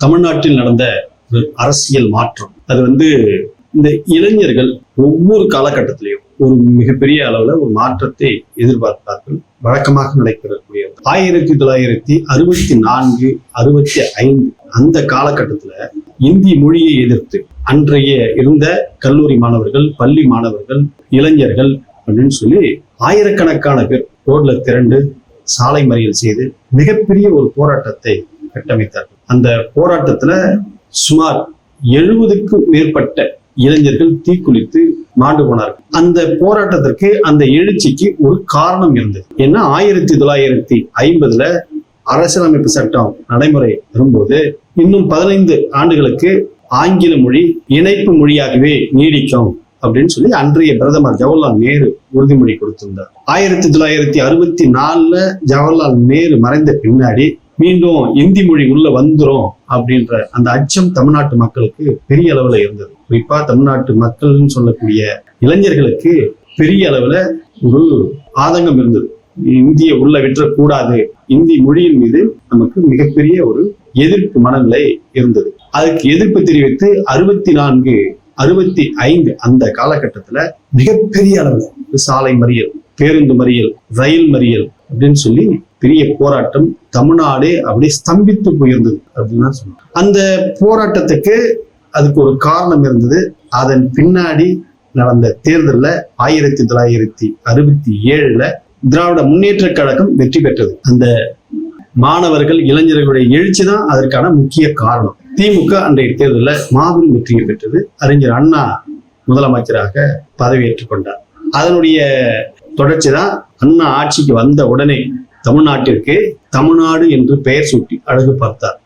தமிழ்நாட்டில் நடந்த ஒரு அரசியல் மாற்றம். அது இந்த இளைஞர்கள் ஒவ்வொரு காலகட்டத்திலையும் ஒரு மிகப்பெரிய அளவுல ஒரு மாற்றத்தை எதிர்பார்த்தார்கள். வழக்கமாக நடைபெறக்கூடிய 1964, 65 அந்த காலகட்டத்துல இந்தி மொழியை எதிர்த்து அன்றைய இருந்த கல்லூரி மாணவர்கள், பள்ளி மாணவர்கள், இளைஞர்கள் அப்படின்னு சொல்லி ஆயிரக்கணக்கான பேர் ரோட்ல திரண்டு சாலை மறியல் செய்து மிகப்பெரிய ஒரு போராட்டத்தை கட்டமைத்தார்கள். அந்த போராட்டத்துல சுமார் 70க்கும் மேற்பட்ட இளைஞர்கள் தீக்குளித்து மாண்டு போனார்கள். அந்த போராட்டத்திற்கு, அந்த எழுச்சிக்கு ஒரு காரணம் இருந்தது. ஏன்னா 1950 அரசியலமைப்பு சட்டம் நடைமுறை வரும்போது இன்னும் 15 ஆண்டுகளுக்கு ஆங்கில மொழி இணைப்பு மொழியாகவே நீடிக்கும் அப்படின்னு சொல்லி அன்றைய பிரதமர் ஜவஹர்லால் நேரு உறுதிமொழி கொடுத்திருந்தார். 1964 ஜவஹர்லால் நேரு மறைந்த பின்னாடி மீண்டும் இந்தி மொழி உள்ள வந்துரும் அப்படின்ற அந்த அச்சம் தமிழ்நாட்டு மக்களுக்கு பெரிய அளவுல இருந்தது. குறிப்பா தமிழ்நாட்டு மக்கள்னு சொல்லக்கூடிய இளைஞர்களுக்கு பெரிய அளவுல ஒரு ஆதங்கம் இருந்தது. இந்திய உள்ள விற்றக்கூடாது, இந்தி மொழியின் மீது நமக்கு மிகப்பெரிய ஒரு எதிர்ப்பு மனநிலை இருந்தது. அதுக்கு எதிர்ப்பு தெரிவித்து 64, 65 அந்த காலகட்டத்துல மிகப்பெரிய அளவுல சாலை மறியல், பேருந்து மறியல், ரயில் மறியல் அப்படின்னு சொல்லி பெரிய போராட்டம், தமிழ்நாடே அப்படியே ஸ்தம்பித்து போயிருந்தது அப்படின்னு தான் சொன்னாங்க. அந்த போராட்டத்துக்கு அதுக்கு ஒரு காரணம் இருந்தது. அதன் பின்னாடி நடந்த தேர்தல்ல 1967 திராவிட முன்னேற்ற கழகம் வெற்றி பெற்றது. அந்த மாணவர்கள், இளைஞர்களுடைய எழுச்சி தான் அதற்கான முக்கிய காரணம். திமுக அன்றைய தேர்தலில் மாபெரும் வெற்றியை பெற்றது. அறிஞர் அண்ணா முதலமைச்சராக பதவியேற்றுக் கொண்டார். அதனுடைய தொடர்ச்சி தான் அண்ணா ஆட்சிக்கு வந்த உடனே தமிழ்நாட்டிற்கு தமிழ்நாடு என்று பெயர் சூட்டி அழகு பார்த்தார்.